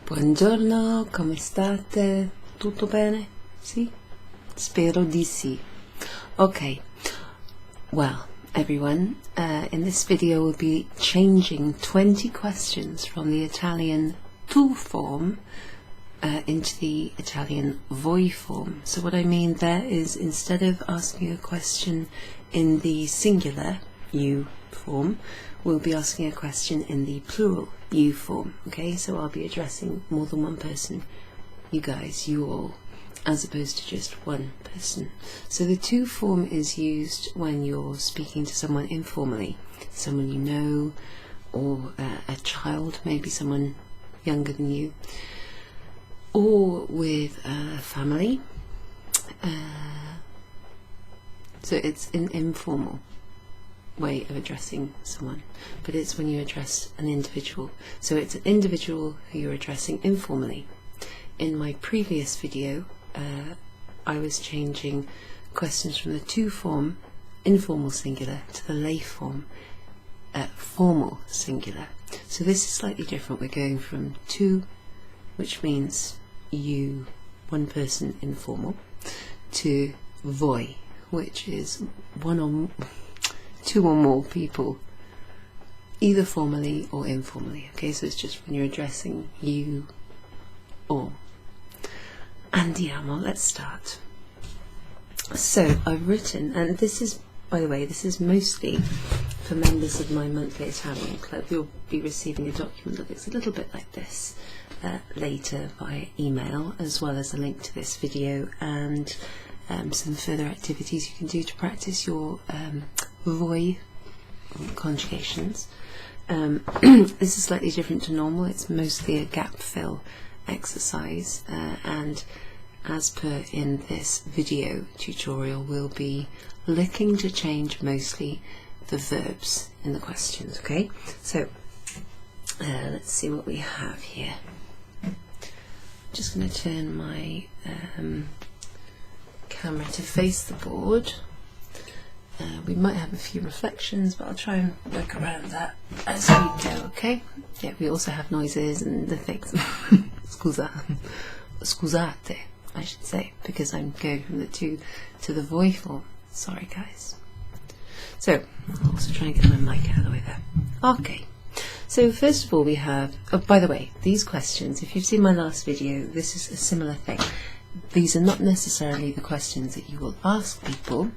Buongiorno, come state? Tutto bene? Sì? Spero di sì. Okay, well, everyone, in this video we'll be changing 20 questions from the Italian tu form into the Italian voi form. So what I mean there is, instead of asking a question in the singular you form, we'll be asking a question in the plural you form. Okay, so I'll be addressing more than one person, you guys, you all, as opposed to just one person. So the tu form is used when you're speaking to someone informally, someone you know, or a child, maybe someone younger than you, or with a family. So it's an informal way of addressing someone, but it's when you address an individual. So it's an individual who you're addressing informally. In my previous video, I was changing questions from the tu form, informal singular, to the lei form, formal singular. So this is slightly different. We're going from tu, which means you, one person, informal, to voi, which is two or more people, either formally or informally. Okay, so it's just when you're addressing you all. Andiamo, let's start. So I've written, and this is, by the way, this is mostly for members of my monthly Italian club. You'll be receiving a document that looks a little bit like this later via email, as well as a link to this video and some further activities you can do to practice your voi conjugations. This is slightly different to normal. It's mostly a gap fill exercise, and as per in this video tutorial, we'll be looking to change mostly the verbs in the questions. Okay, so let's see what we have here. Just going to turn my camera to face the board. We might have a few reflections, but I'll try and work around that as we go, okay? Yeah, we also have noises and the things. Scusate, I should say, because I'm going from the tu to the voi form. Sorry, guys. So, I'll also try and get my mic out of the way there. Okay. So first of all we have, oh, by the way, these questions, if you've seen my last video, this is a similar thing. These are not necessarily the questions that you will ask people,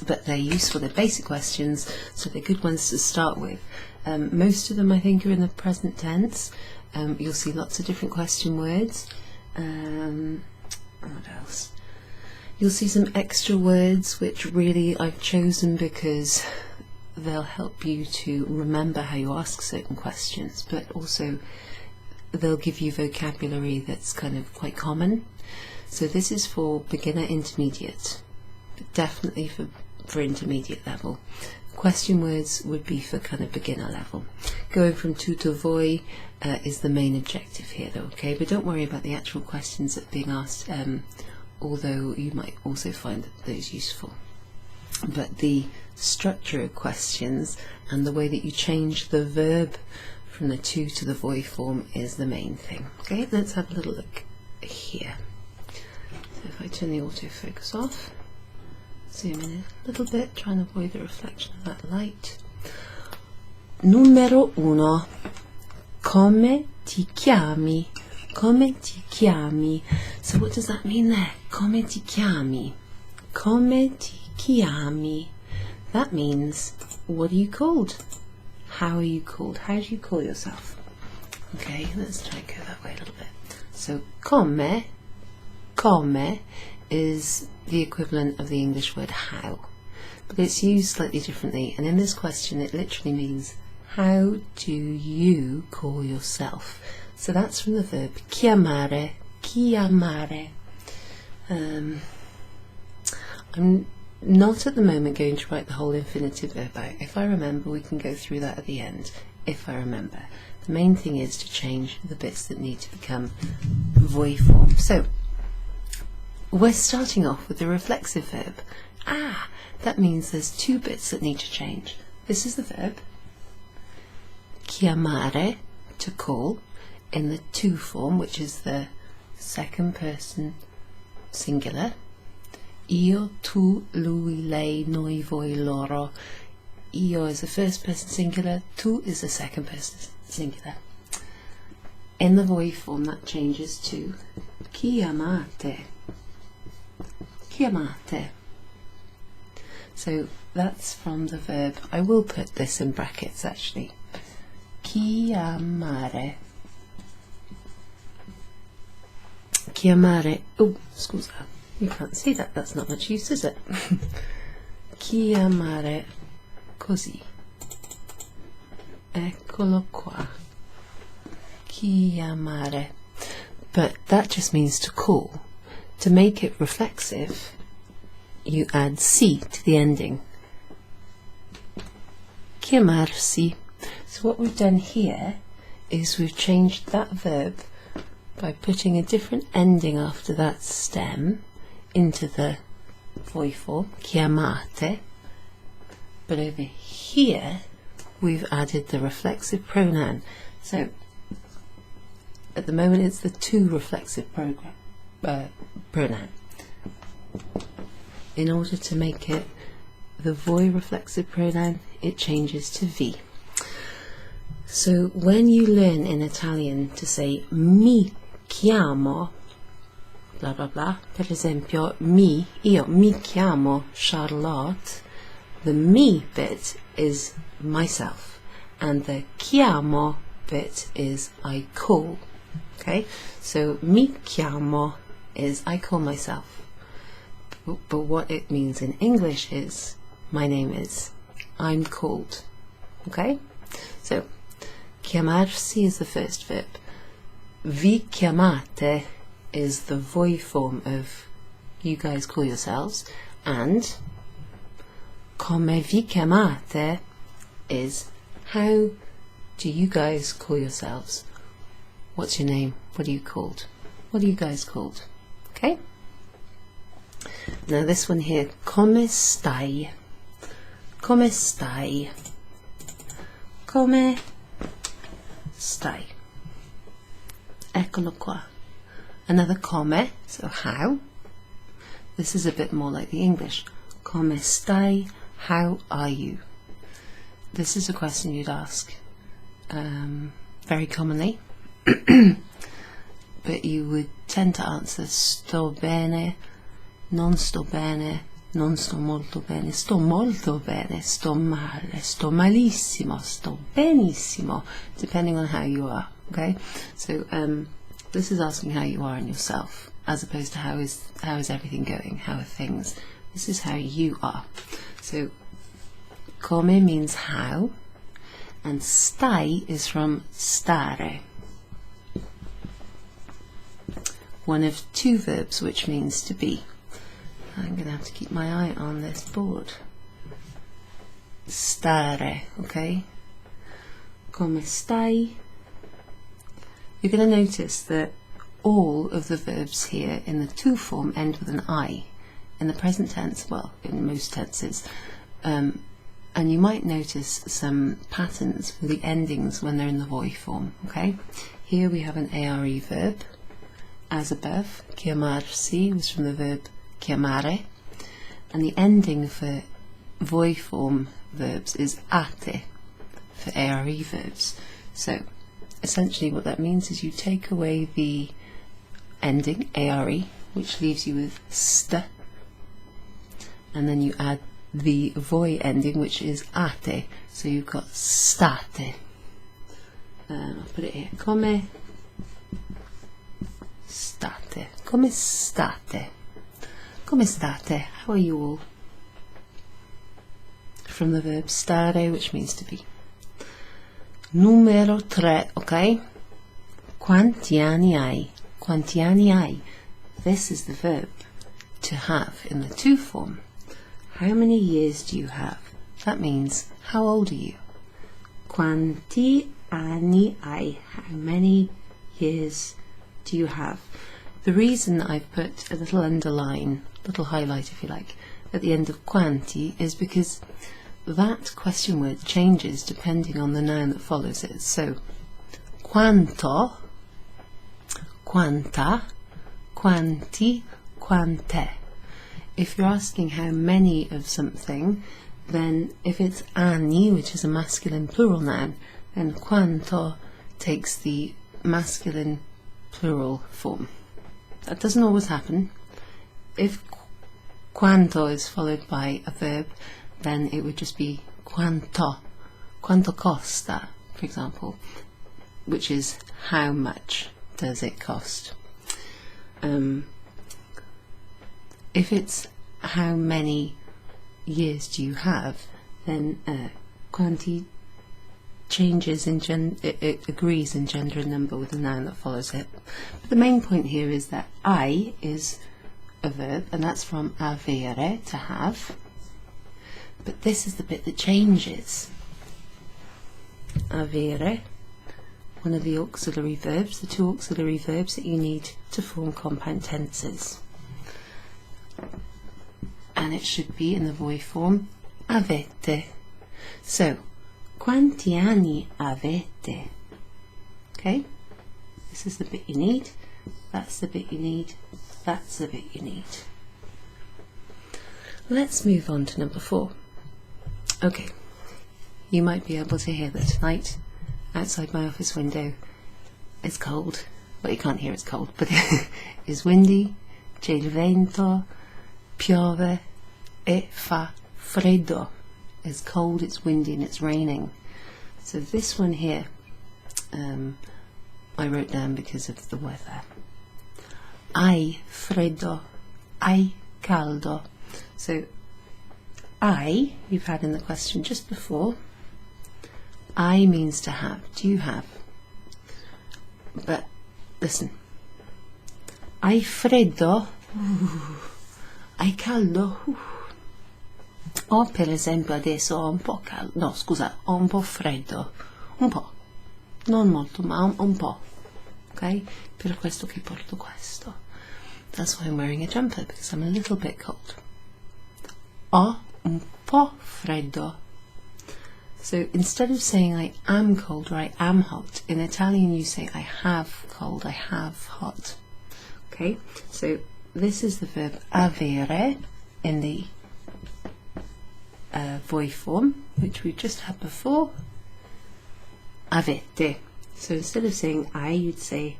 but they're useful, they're basic questions, so they're good ones to start with. Most of them, I think, are in the present tense. You'll see lots of different question words. What else? You'll see some extra words which really I've chosen because they'll help you to remember how you ask certain questions, but also they'll give you vocabulary that's kind of quite common. So this is for beginner, intermediate, but definitely for intermediate level. Question words would be for kind of beginner level. Going from tu to voi is the main objective here though, okay? But don't worry about the actual questions that are being asked, although you might also find those useful. But the structure of questions and the way that you change the verb from the tu to the voi form is the main thing. Okay, let's have a little look here. So if I turn the autofocus off, zoom in a little bit, try and avoid the reflection of that light. Numero uno. Come ti chiami? Come ti chiami? So what does that mean there? Come ti chiami? Come ti chiami? That means, what are you called? How are you called? How do you call yourself? Okay, let's try and go that way a little bit. So come is the equivalent of the English word how, but it's used slightly differently, and in this question it literally means, how do you call yourself? So that's from the verb chiamare, chiamare. I'm not at the moment going to write the whole infinitive verb out. If I remember, we can go through that at the end, if I remember. The main thing is to change the bits that need to become voi form. So we're starting off with the reflexive verb. That means there's two bits that need to change. This is the verb chiamare, to call, in the to form, which is the second person singular. Io, tu, lui, lei, noi, voi, loro. Io is the first person singular, tu is the second person singular. In the voi form that changes to chiamate. Chiamate. So that's from the verb. I will put this in brackets actually. Chiamare. Chiamare. Oh, scusa. You can't see that. That's not much use, is it? Chiamare così. Eccolo qua. Chiamare. But that just means to call. To make it reflexive, you add si to the ending. Chiamarsi. So what we've done here is we've changed that verb by putting a different ending after that stem into the voi form, chiamate, but over here we've added the reflexive pronoun. So at the moment it's the to reflexive pronoun. In order to make it the voi reflexive pronoun, it changes to vi. So when you learn in Italian to say mi chiamo blah blah blah, per esempio io mi chiamo Charlotte, the mi bit is myself and the chiamo bit is I call. Okay, so mi chiamo is I call myself, but what it means in English is my name is, I'm called. Okay, so chiamarsi is the first verb. Vi chiamate is the voi form of you guys call yourselves, and come vi chiamate is how do you guys call yourselves? What's your name? What are you called? What are you guys called? Okay? Now this one here, come stai? Come stai? Come stai? Eccolo qua. Another come, so how. This is a bit more like the English. Come stai? How are you? This is a question you'd ask very commonly, but you would tend to answer sto bene, non sto bene, non sto molto bene, sto male, sto malissimo, sto benissimo, depending on how you are. Okay, so this is asking how you are in yourself, as opposed to how is everything going, how are things. This is how you are. So come means how, and stai is from stare, one of two verbs which means to be. I'm going to have to keep my eye on this board. Stare, okay? Come stai? You're going to notice that all of the verbs here in the to form end with an I. In the present tense, well, in most tenses. And you might notice some patterns with the endings when they're in the voi form, okay? Here we have an ARE verb, as above. Chiamarsi was from the verb chiamare, and the ending for voi form verbs is ate for ARE verbs. So essentially what that means is you take away the ending ARE, which leaves you with st, and then you add the voi ending, which is ate, so you've got state. I'll put it here. Come state. Come state. Come state? How are you all? From the verb stare, which means to be. Numero 3, okay? Quanti anni hai? Quanti anni hai? This is the verb to have in the to form. How many years do you have? That means, how old are you? Quanti anni hai? How many years do you have? The reason I've put a little underline, little highlight if you like, at the end of quanti is because that question word changes depending on the noun that follows it. So, quanto quanta, quanti, quante. If you're asking how many of something, then if it's anni, which is a masculine plural noun, then quanto takes the masculine plural form. That doesn't always happen. If quanto is followed by a verb, then it would just be quanto, quanto costa, for example, which is how much does it cost. If it's how many years do you have, then quanti changes in it agrees in gender and number with the noun that follows it. But the main point here is that I is a verb, and that's from avere, to have. But this is the bit that changes. Avere, one of the auxiliary verbs, the two auxiliary verbs that you need to form compound tenses. And it should be in the voi form avete. So, quanti anni avete? Okay, this is the bit you need, that's the bit you need, that's the bit you need. Let's move on to number 4. Okay, you might be able to hear that tonight outside my office window it's cold. Well, you can't hear it's cold, but it's windy, c'è il vento, piove e fa freddo. It's cold, it's windy, and it's raining. So this one here I wrote down because of the weather. Hai freddo, hai caldo. So I, you've had in the question just before. I means to have. Do you have? But listen. Hai freddo? Hai caldo? Ho per esempio adesso ho un po' caldo. No, scusa, ho un po' freddo. Un po'. Non molto, ma un po'. Ok? Per questo che porto questo. That's why I'm wearing a jumper, because I'm a little bit cold. Ho un po' freddo. So instead of saying I am cold or I am hot, in Italian you say I have cold, I have hot. Okay, so this is the verb avere in the voi form, which we just had before. Avete. So instead of saying I, you'd say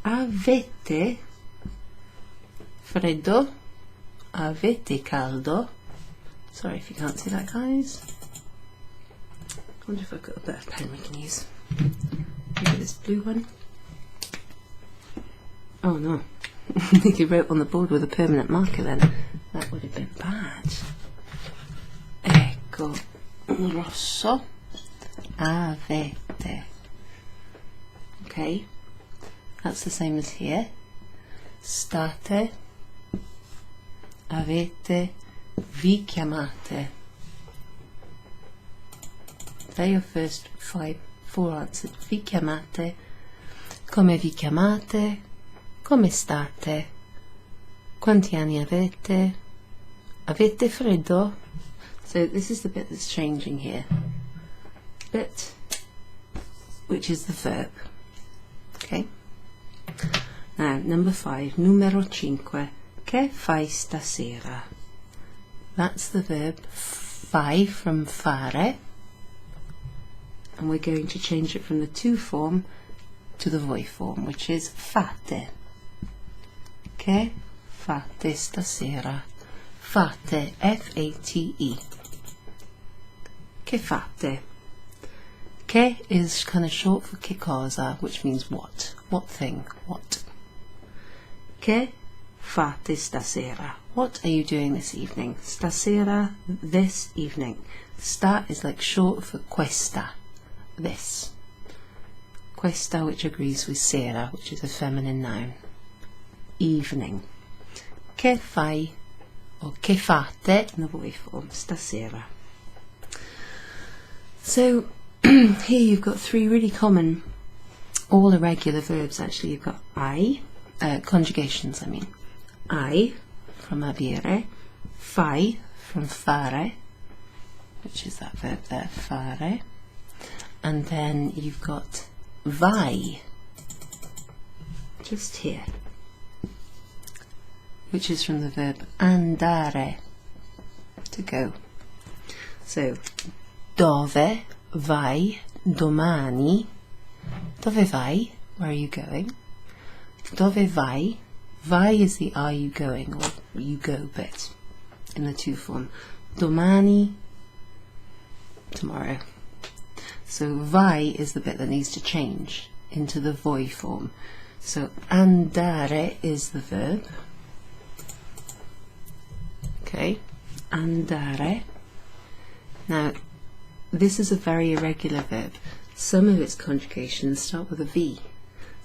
avete freddo, avete caldo. Sorry if you can't see that, guys. I wonder if I've got a better pen we can use. Maybe this blue one. Oh no. I think he wrote on the board with a permanent marker then. That would have been bad. Ecco, un rosso. Avete. Okay, that's the same as here. State. Avete. Vi chiamate. They're your first 4 answers. Vi chiamate. Come vi chiamate? Come state? Quanti anni avete? Avete freddo? So this is the bit that's changing here. Bit, which is the verb. Okay. Now, number 5, numero 5. Che fai stasera? That's the verb fai from fare. And we're going to change it from the to form to the voi form, which is fate. Che fate stasera? Fate, F-A-T-E. Che fate? Che is kind of short for che cosa, which means what. What thing? What? Che fate stasera? What are you doing this evening? Stasera, this evening. Sta is like short for questa. This. Questa, which agrees with sera, which is a feminine noun. Evening. Che fai or che fate in the voi form, stasera. So here you've got 3 really common, all irregular verbs actually. You've got I, conjugations I mean. I from avere, fai from fare, which is that verb there, fare. And then you've got vai, which just here, which is from the verb andare, to go. So, dove vai domani? Dove vai? Where are you going? Dove vai? Vai is the are you going, or you go bit, in the to form. Domani, tomorrow. So vai is the bit that needs to change into the voi form. So andare is the verb. Okay, andare. Now, this is a very irregular verb. Some of its conjugations start with a V.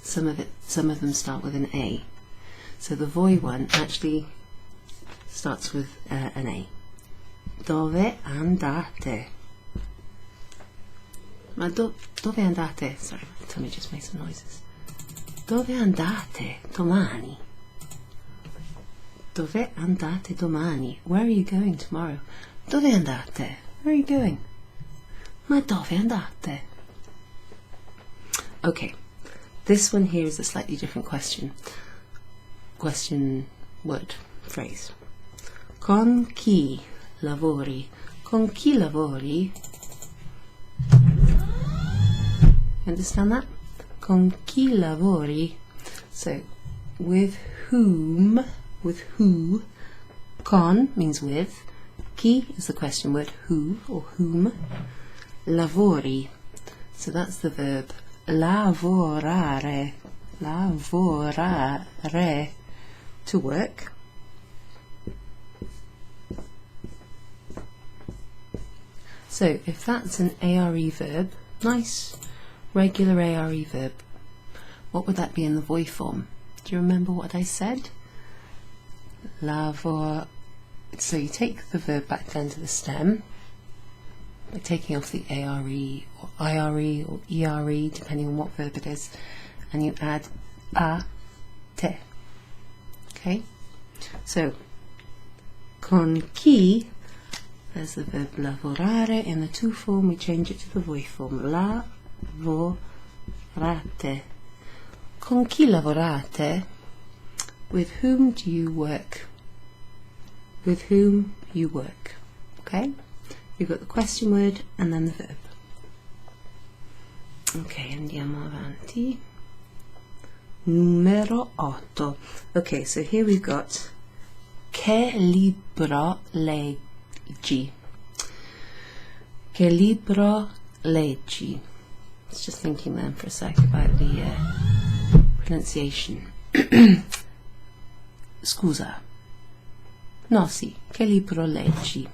Some of them start with an A. So the voi one actually starts with an A. Dove andate? Ma dove andate? Sorry, my tummy just made some noises. Dove andate domani? Dove andate domani? Where are you going tomorrow? Dove andate? Where are you going? Ma dove andate? Okay, this one here is a slightly different question. Question word, phrase. Con chi lavori? Con chi lavori? Understand that? Con chi lavori? So, with whom, with who, con means with, chi is the question word, who or whom, lavori, so that's the verb lavorare, lavorare, to work. So if that's an ARE verb, nice regular ARE verb, what would that be in the voi form? Do you remember what I said? Lavor. So you take the verb back down to the stem by taking off the ARE or IRE or ERE, depending on what verb it is, and you add a te. Okay? So, con chi, there's the verb lavorare in the to form, we change it to the voi form. Lavorate. Con chi lavorate? With whom do you work? With whom you work. Okay? You've got the question word and then the verb. Ok, andiamo avanti. Numero 8. Okay, so here we've got che libro leggi? Che libro leggi? I was just thinking then for a sec about the pronunciation. Scusa. No, sì. Che libro leggi?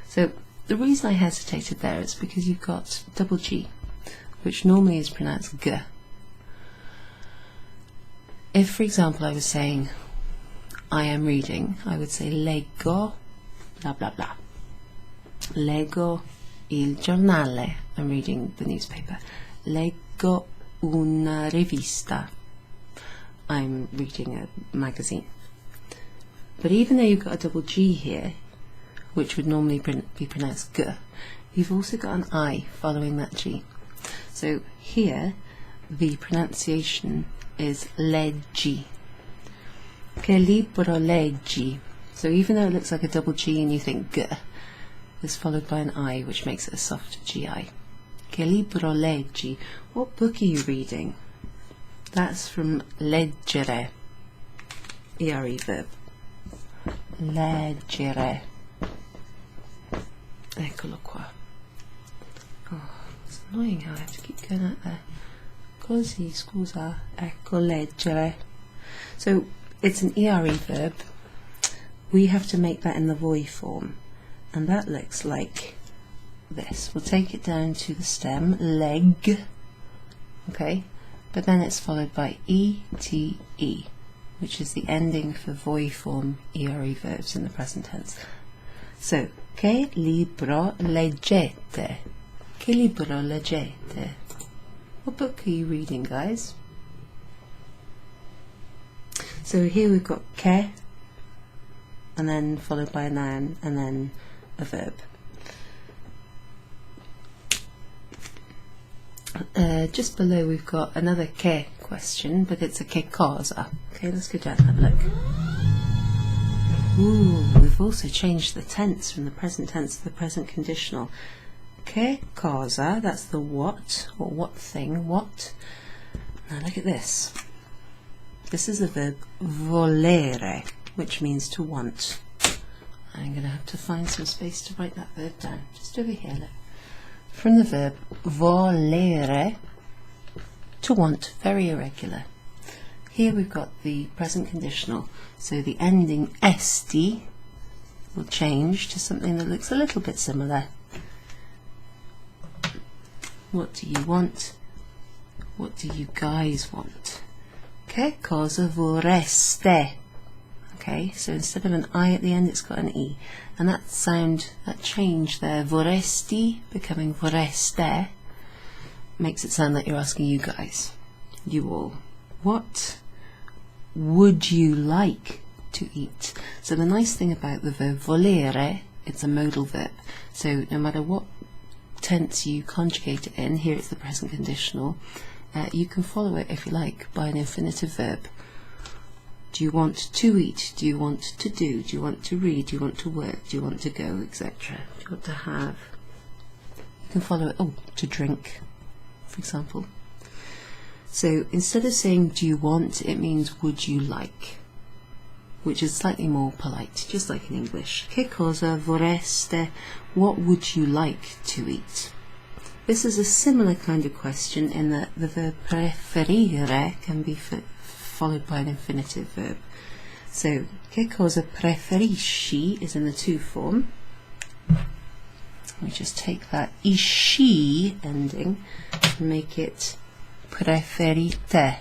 So the reason I hesitated there is because you've got double G, which normally is pronounced G. If, for example, I was saying I am reading, I would say leggo, blah blah blah. Leggo il giornale. I'm reading the newspaper. Leggo una rivista. I'm reading a magazine. But even though you've got a double G here, which would normally be pronounced G, you've also got an I following that G. So here, the pronunciation is leggi. Che libro leggi? So even though it looks like a double G and you think G, it's followed by an I, which makes it a soft GI. Che libro leggi? What book are you reading? That's from leggere, ERE verb. Leggere. Eccolo qua. Oh, it's annoying how I have to keep going out there. Così, scusa, ecco leggere. So it's an ERE verb. We have to make that in the voi form, and that looks like this. We'll take it down to the stem, leg, okay, but then it's followed by ete, which is the ending for voi form ERE verbs in the present tense. So, che libro leggete? Che libro leggete? What book are you reading, guys? So here we've got che, and then followed by a noun, and then a verb. Just below we've got another che question, but it's a che cosa. Okay, let's go down and have a look. Ooh, we've also changed the tense from the present tense to the present conditional. Che cosa, that's the what, or what thing, what. Now look at this. This is the verb volere, which means to want. I'm going to have to find some space to write that verb down. Just over here, look. From the verb volere, to want, very irregular. Here we've got the present conditional, so the ending esti will change to something that looks a little bit similar. What do you want? What do you guys want? Che cosa vorreste? Okay, so instead of an I at the end, it's got an E. And that sound, that change there, vorresti becoming vorreste, makes it sound like you're asking you guys, you all. What would you like to eat? So the nice thing about the verb volere, it's a modal verb. So no matter what tense you conjugate it in, here it's the present conditional, you can follow it, if you like, by an infinitive verb. Do you want to eat? Do you want to do? Do you want to read? Do you want to work? Do you want to go, etc.? Do you want to have? You can follow it, oh, to drink, for example. So instead of saying do you want, it means would you like, which is slightly more polite, just like in English. Che cosa vorreste? What would you like to eat? This is a similar kind of question in that the verb preferire can be followed by an infinitive verb. So, che cosa preferisci is in the to form. We just take that ishi ending and make it preferite,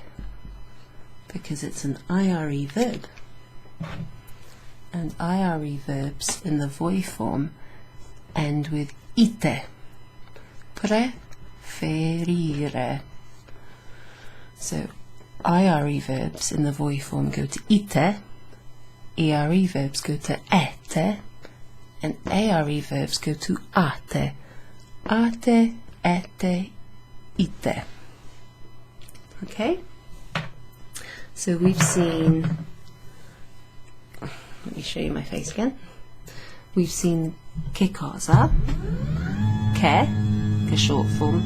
because it's an IRE verb. And IRE verbs in the voi form end with ite. Preferire. So IRE verbs in the voi form go to ite, ERE verbs go to ete, and ARE verbs go to ate. Ate, ete, ite. Okay? So we've seen, let me show you my face again. We've seen che cosa, che, the short form,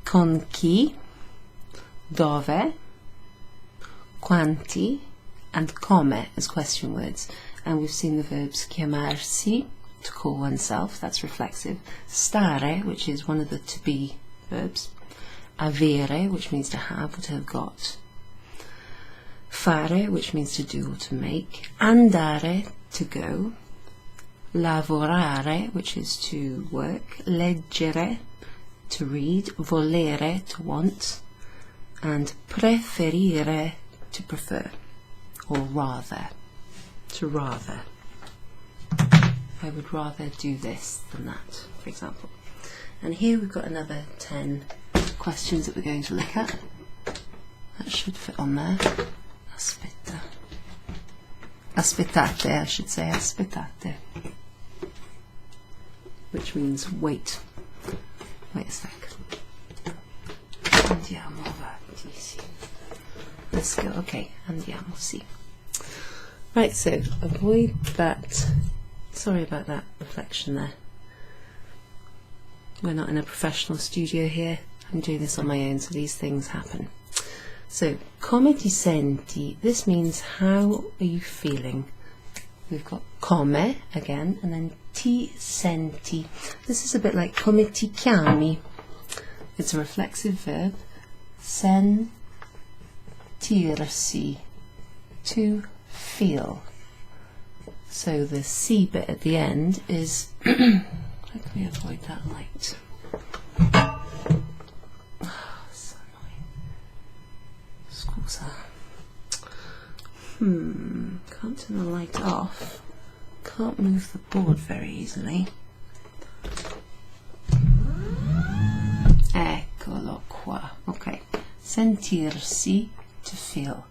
con chi, dove, quanti, and come as question words. And we've seen the verbs chiamarsi, to call oneself, that's reflexive, stare, which is one of the to be verbs, avere, which means to have or to have got, fare, which means to do or to make, andare, to go, lavorare, which is to work, leggere, to read, volere, to want, and preferire, to prefer, or rather, to rather. I would rather do this than that, for example. And here we've got another 10 questions that we're going to look at. That should fit on there. Aspetta. Aspettate, I should say, aspettate. Which means wait. Wait a sec. Andiamo avanti, sì. Let's go, okay, andiamo, sì. Right, so avoid that. Sorry about that reflection there. We're not in a professional studio here. I'm doing this on my own, so these things happen. So, come ti senti? This means how are you feeling? We've got come again, and then ti senti. This is a bit like come ti chiami. It's a reflexive verb. Sentirsi, to feel. So the C bit at the end is, how can we avoid that light? Oh, so annoying. Scusa. Can't turn the light off. Can't move the board very easily. Eccolo qua. Okay. Sentirsi, to feel.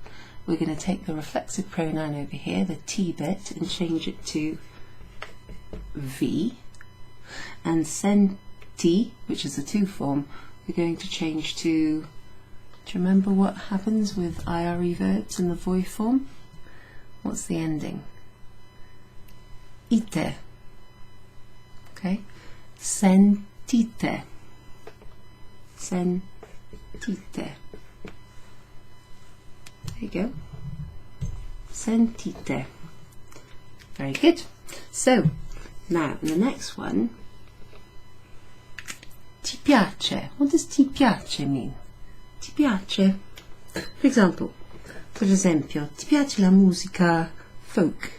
We're going to take the reflexive pronoun over here, the T bit, and change it to V. And senti, which is the to form, we're going to change to Do you remember what happens with IRE verbs in the voi form? What's the ending? Ite. Okay? Sentite. Sentite. There you go. Sentite. Very good. So, now in the next one, ti piace. What does ti piace mean? Ti piace? For example, per esempio, ti piace la musica folk?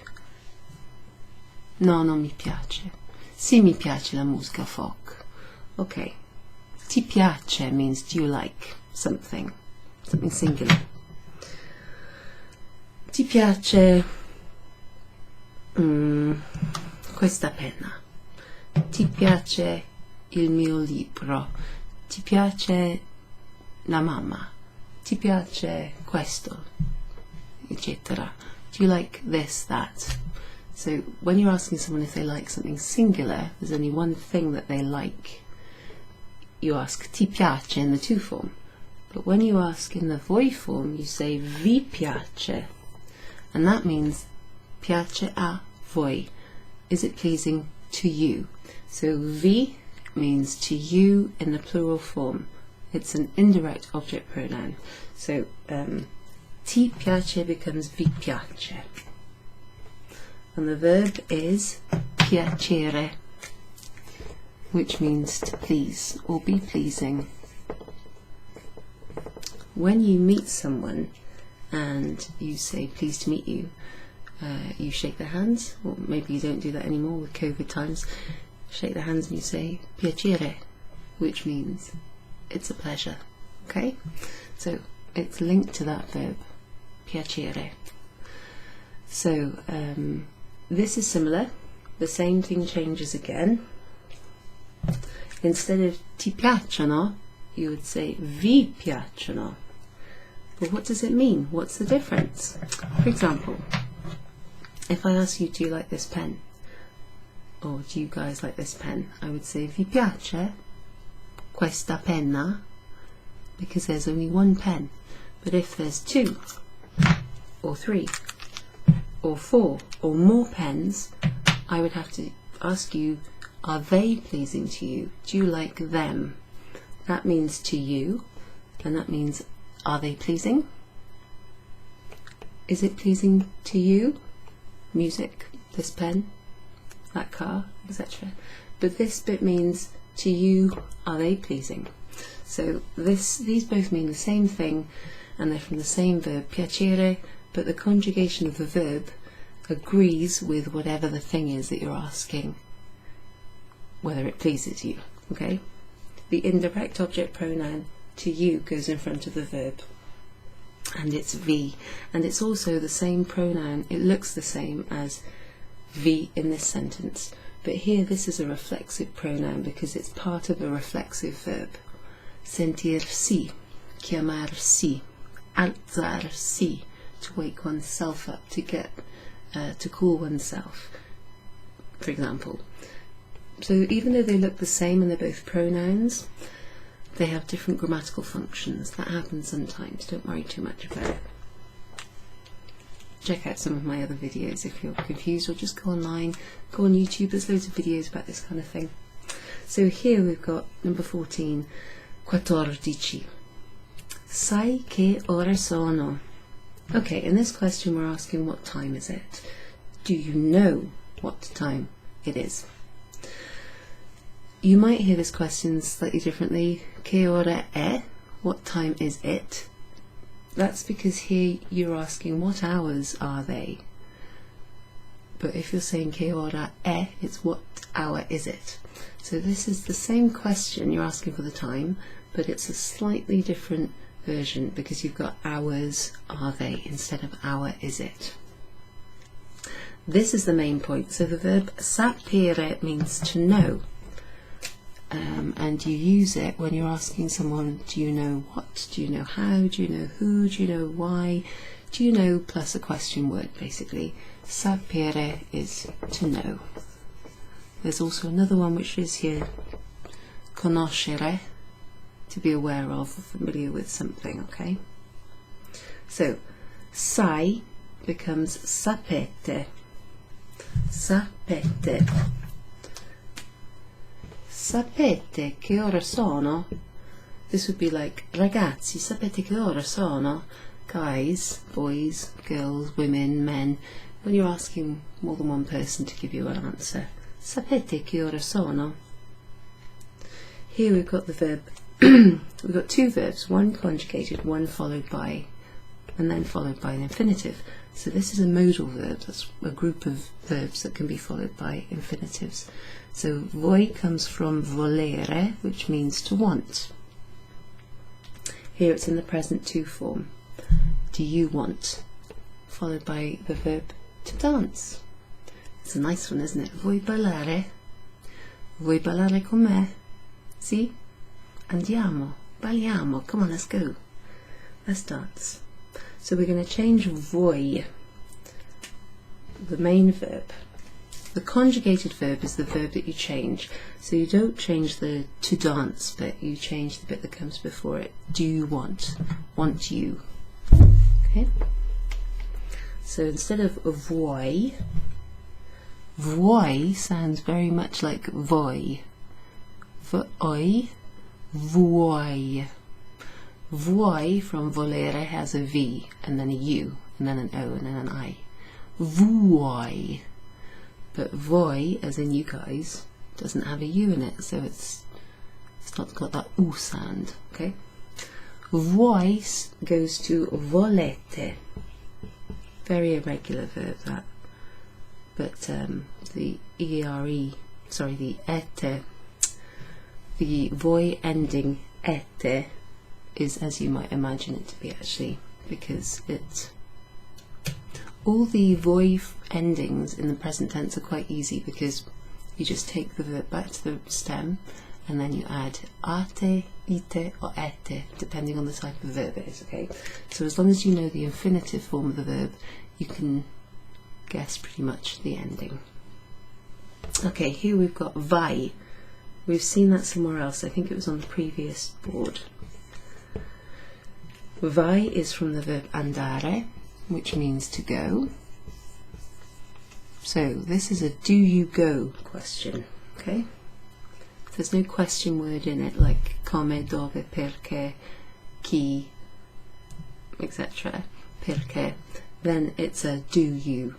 No, non mi piace. Sì, mi piace la musica folk. Okay. Ti piace means do you like something? Something singular. Ti piace questa penna? Ti piace il mio libro? Ti piace la mamma? Ti piace questo? Eccetera. Do you like this, that? So when you're asking someone if they like something singular, there's only one thing that they like. You ask ti piace in the to form. But when you ask in the voi form, you say vi piace. And that means piace a voi. Is it pleasing to you? So vi means to you in the plural form. It's an indirect object pronoun. So ti piace becomes vi piace. And the verb is piacere, which means to please or be pleasing. When you meet someone and you say pleased to meet you, you shake their hands, or maybe you don't do that anymore with COVID times. Shake their hands and you say piacere, which means it's a pleasure. Okay, so it's linked to that verb piacere. So this is similar. The same thing changes again. Instead of ti piacciono, you would say vi piacciono. But what does it mean? What's the difference? For example, if I ask you, do you like this pen? Or do you guys like this pen? I would say vi piace questa penna, because there's only one pen. But if there's 2 or 3 or 4 or more pens, I would have to ask you, are they pleasing to you? Do you like them? That means to you, and that means, are they pleasing? Is it pleasing to you? Music, this pen, that car, etc. But this bit means to you, are they pleasing? So these both mean the same thing, and they're from the same verb, piacere, but the conjugation of the verb agrees with whatever the thing is that you're asking, whether it pleases you. Okay? The indirect object pronoun to you goes in front of the verb, and it's vi, and it's also the same pronoun. It looks the same as vi in this sentence, but here this is a reflexive pronoun because it's part of a reflexive verb. Sentirsi, chiamarsi, alzarsi, to wake oneself up, to get to call oneself, for example. So even though they look the same and they're both pronouns, they have different grammatical functions. That happens sometimes. Don't worry too much about it. Check out some of my other videos if you're confused, or just go online, go on YouTube. There's loads of videos about this kind of thing. So here we've got number 14, 14. Sai che ore sono? Okay, in this question we're asking what time is it? Do you know what time it is? You might hear this question slightly differently. Che ora è? What time is it? That's because here you're asking what hours are they? But if you're saying che ora è, it's what hour is it? So this is the same question, you're asking for the time, but it's a slightly different version because you've got hours are they instead of hour is it. This is the main point. So the verb sapere means to know. And you use it when you're asking someone, do you know what, do you know how, do you know who, do you know why, do you know plus a question word basically. Sapere is to know. There's also another one which is here, conoscere, to be aware of or familiar with something, okay? So, sai becomes sapete. Sapete. Sapete che ore sono? This would be like, ragazzi, sapete che ore sono? Guys, boys, girls, women, men. When you're asking more than one person to give you an answer. Sapete che ore sono? Here we've got the verb, we've got two verbs, one conjugated, one followed by, and then followed by an infinitive. So this is a modal verb, that's a group of verbs that can be followed by infinitives. So voi comes from volere, which means to want. Here it's in the present to form. Do you want? Followed by the verb to dance. It's a nice one, isn't it? Vuoi ballare? Vuoi ballare con me? Sì? Andiamo. Balliamo. Come on, let's go. Let's dance. So we're going to change voi, the main verb. The conjugated verb is the verb that you change. So you don't change the to dance bit, you change the bit that comes before it. Do you want? Want you. Okay? So instead of vuoi, vuoi sounds very much like voi. Voi, vuoi. Vuoi from volere has a V and then a U and then an O and then an I. Vuoi. But voi, as in you guys, doesn't have a U in it, so it's not got that U sound, okay? Vuoi goes to volete. Very irregular verb, that. But the the ete, the voi ending ete is as you might imagine it to be actually, because it, all the voi endings in the present tense are quite easy because you just take the verb back to the stem and then you add ate, ite or ete depending on the type of verb it is, okay? So as long as you know the infinitive form of the verb you can guess pretty much the ending. Okay, here we've got vai. We've seen that somewhere else, I think it was on the previous board. Vai is from the verb andare, which means to go. So this is a do you go question, okay? There's no question word in it like come, dove, perché, chi, etc. Perché. Then it's a do you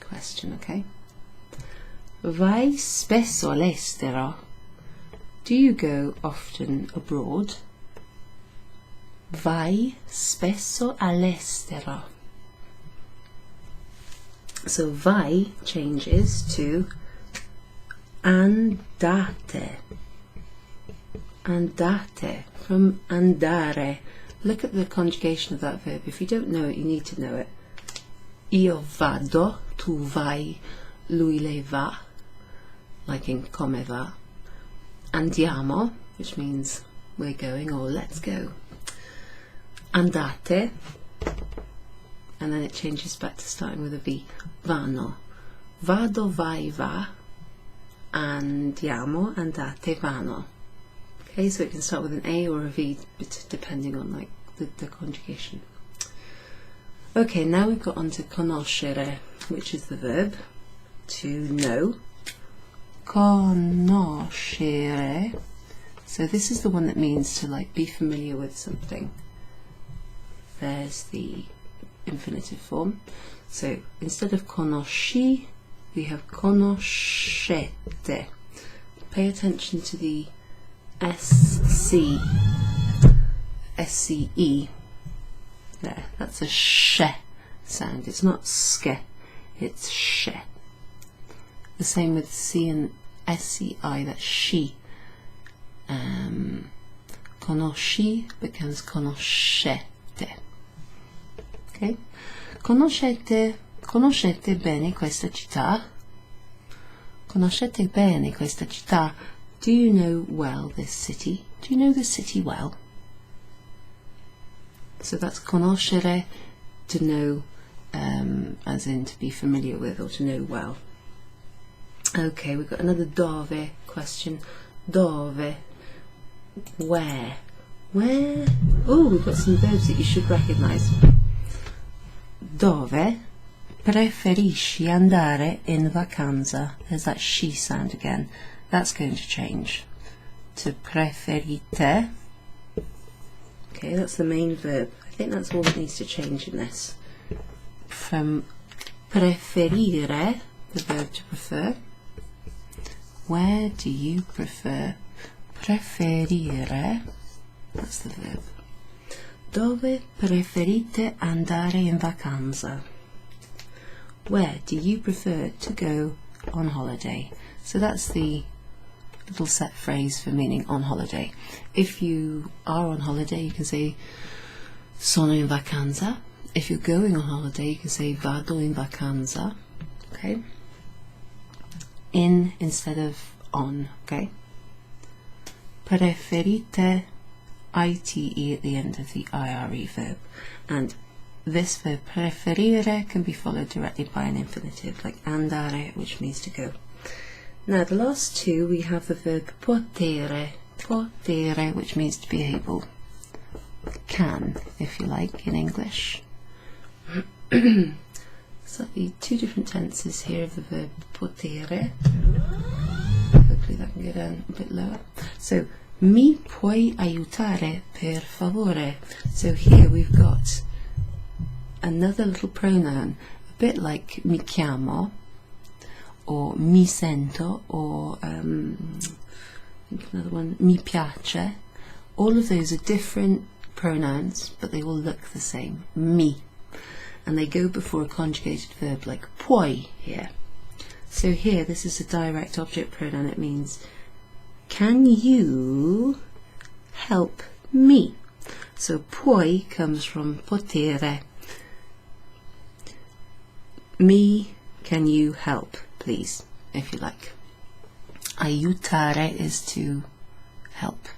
question, okay? Vai spesso all'estero. Do you go often abroad? Vai spesso all'estero. So vai changes to andate. Andate, from andare. Look at the conjugation of that verb. If you don't know it, you need to know it. Io vado, tu vai, lui lei va, like in come va. Andiamo, which means we're going or let's go. Andate, and then it changes back to starting with a V. Vanno. Vado, vai, va. Andiamo, andate, vanno. Okay, so it can start with an A or a V depending on like the conjugation. Okay, now we've got on to conoscere, which is the verb to know. Conoscere. So this is the one that means to like be familiar with something. There's the infinitive form. So instead of conosci, we have conoscete. Pay attention to the SCE. There, that's a sh sound. It's not ske, it's sh. The same with C and SCI, that's she. Conosci becomes conoscete. Okay? Conoscete bene questa città? Conoscete bene questa città? Do you know well this city? Do you know the city well? So that's conoscere, to know, as in to be familiar with or to know well. Okay, we've got another dove question. Dove. Where? Where? Oh, we've got some verbs that you should recognise. Dove preferisci andare in vacanza? There's that she sound again. That's going to change to preferite. Okay, that's the main verb. I think that's all that needs to change in this. From preferire, the verb to prefer. Where do you prefer? Preferire, that's the verb. Dove preferite andare in vacanza? Where do you prefer to go on holiday? So that's the little set phrase for meaning on holiday. If you are on holiday, you can say sono in vacanza. If you're going on holiday, you can say vado in vacanza. Okay? In instead of on. Okay? Preferite, ite at the end of the ire verb. And this verb preferire can be followed directly by an infinitive like andare, which means to go. Now the last two, we have the verb potere, potere, which means to be able. Can, if you like, in English. So the two different tenses here of the verb potere. Hopefully that can go down a bit lower. So, mi puoi aiutare per favore? So here we've got another little pronoun, a bit like mi chiamo, or mi sento, or I think another one, mi piace. All of those are different pronouns, but they all look the same, mi. And they go before a conjugated verb like puoi here. So here, this is a direct object pronoun. It means, can you help me? So puoi comes from potere. Me, can you help, please, if you like. Aiutare is to help.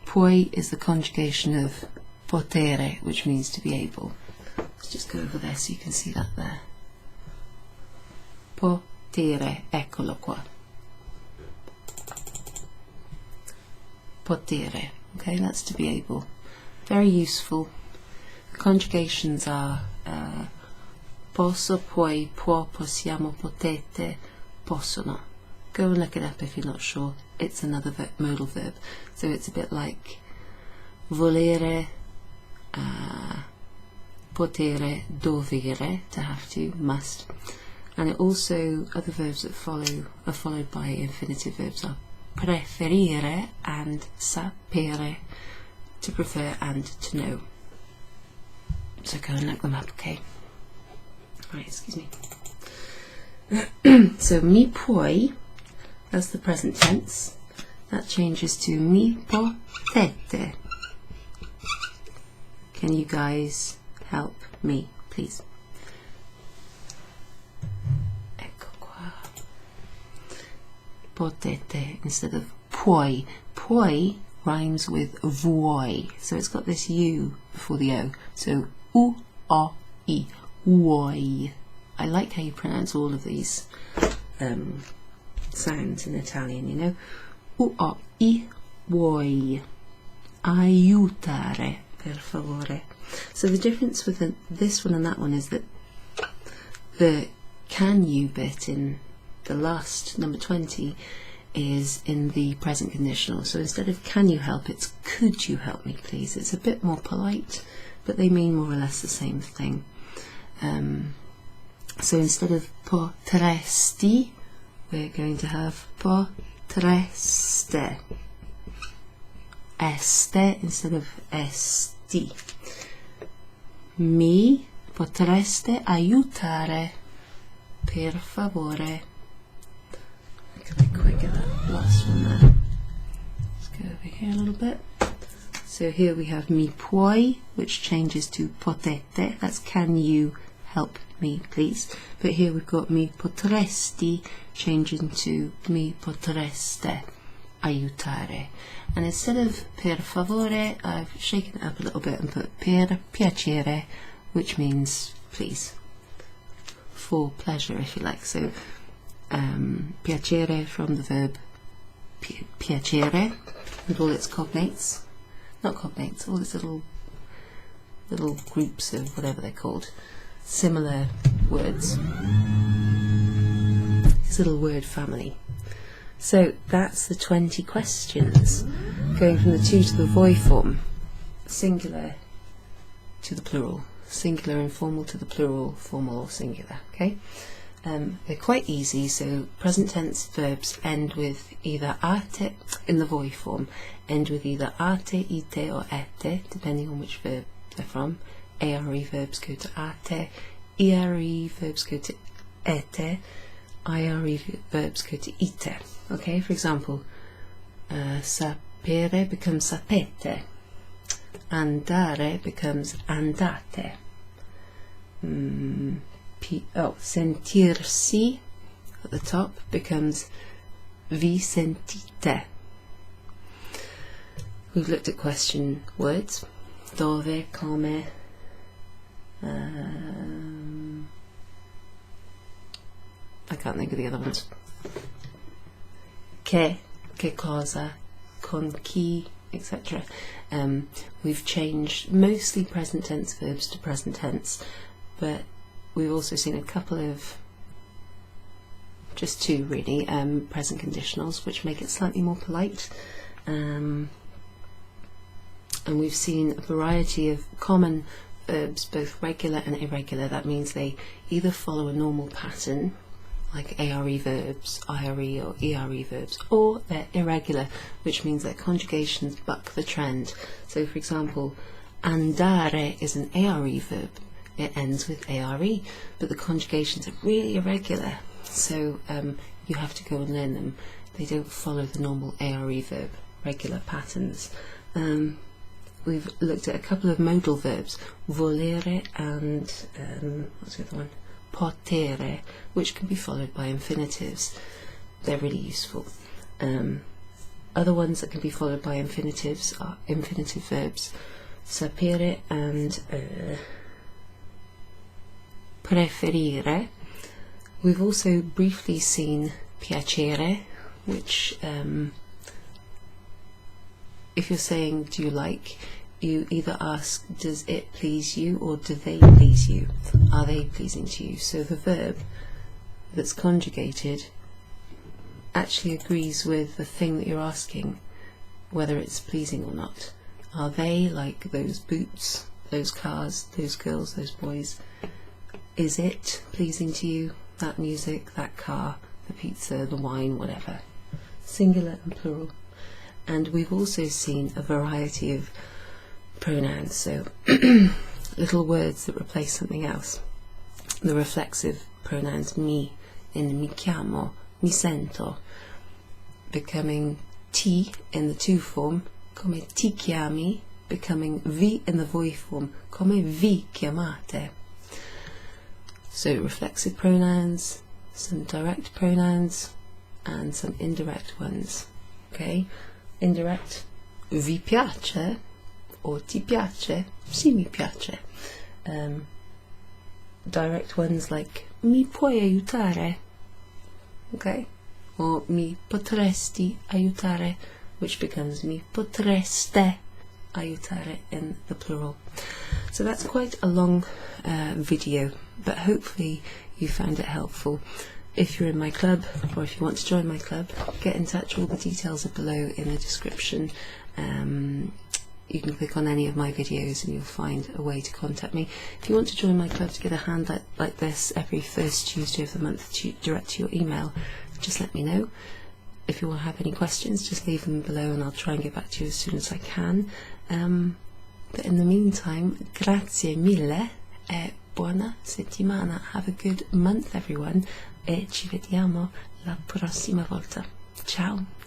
Puoi is the conjugation of potere, which means to be able. Let's just go over there so you can see that there. Potere, eccolo qua. Potere, okay, that's to be able. Very useful. Conjugations are posso, puoi, può, possiamo, potete, possono. Go and look it up if you're not sure. It's another modal verb. So it's a bit like volere, potere, dovere, to have to, must. And it also, other verbs that follow are followed by infinitive verbs are preferire and sapere, to prefer and to know. So go and look them up, okay? Right, excuse me. So mi puoi, that's the present tense. That changes to mi potete. Can you guys help me, please? Ecco qua. Potete instead of puoi. Puoi rhymes with vuoi, so it's got this U before the O. So u-o-i, vuoi. I like how you pronounce all of these sounds in Italian, you know. U-o-i, vuoi. Aiutare, per favore. So the difference with this one and that one is that the can you bit in the last, number 20, is in the present conditional. So instead of can you help, it's could you help me please. It's a bit more polite, but they mean more or less the same thing. So instead of potresti, we're going to have potreste. Este instead of esti. Mi potreste aiutare, per favore. Can I quite get that last one there? Let's go over here a little bit. So here we have mi puoi, which changes to potete. That's can you help me please. But here we've got mi potresti changing to mi potreste aiutare. And instead of per favore, I've shaken it up a little bit and put per piacere, which means please, for pleasure if you like. So piacere from the verb piacere, with all its cognates, not cognates, all its little groups of whatever they're called, similar words, this little word family. So that's the 20 questions, going from the to the voi form, singular to the plural, singular informal to the plural, formal or singular. Okay, they're quite easy. So present tense verbs end with either ate, in the voi form, end with either ate, ite or ete, depending on which verb they're from. Are verbs go to ate, ere verbs go to ete, ire verbs go to ite. Okay, for example, sapere becomes sapete, andare becomes andate, sentirsi at the top becomes vi sentite. We've looked at question words, dove, come, I can't think of the other ones. Che cosa, con chi, etc. We've changed mostly present tense verbs to present tense, but we've also seen a couple of, just two really, present conditionals, which make it slightly more polite. And we've seen a variety of common verbs, both regular and irregular. That means they either follow a normal pattern, like are verbs, ire or ere verbs, or they're irregular, which means their conjugations buck the trend. So for example, andare is an are verb, it ends with are, but the conjugations are really irregular, so you have to go and learn them. They don't follow the normal are verb regular patterns. We've looked at a couple of modal verbs, volere and what's the other one? Potere, which can be followed by infinitives. They're really useful. Other ones that can be followed by infinitives are infinitive verbs, sapere and preferire. We've also briefly seen piacere, which if you're saying do you like, you either ask does it please you or do they please you, are they pleasing to you. So the verb that's conjugated actually agrees with the thing that you're asking, whether it's pleasing or not. Are they like those boots, those cars, those girls, those boys? Is it pleasing to you, that music, that car, the pizza, the wine, whatever? Singular and plural. And we've also seen a variety of pronouns, so little words that replace something else. The reflexive pronouns mi in mi chiamo, mi sento, becoming ti in the to form, come ti chiami, becoming vi in the voi form, come vi chiamate. So reflexive pronouns, some direct pronouns, and some indirect ones. Okay, indirect, vi piace, or ti piace, sì mi piace. Direct ones like mi puoi aiutare, okay, or mi potresti aiutare, which becomes mi potreste aiutare in the plural. So that's quite a long video, but hopefully you found it helpful. If you're in my club, or if you want to join my club, get in touch. All the details are below in the description. You can click on any of my videos and you'll find a way to contact me. If you want to join my club to get a handout like this every first Tuesday of the month direct to your email, just let me know. If you will have any questions, just leave them below and I'll try and get back to you as soon as I can. But in the meantime, grazie mille e buona settimana. Have a good month everyone, e ci vediamo la prossima volta. Ciao!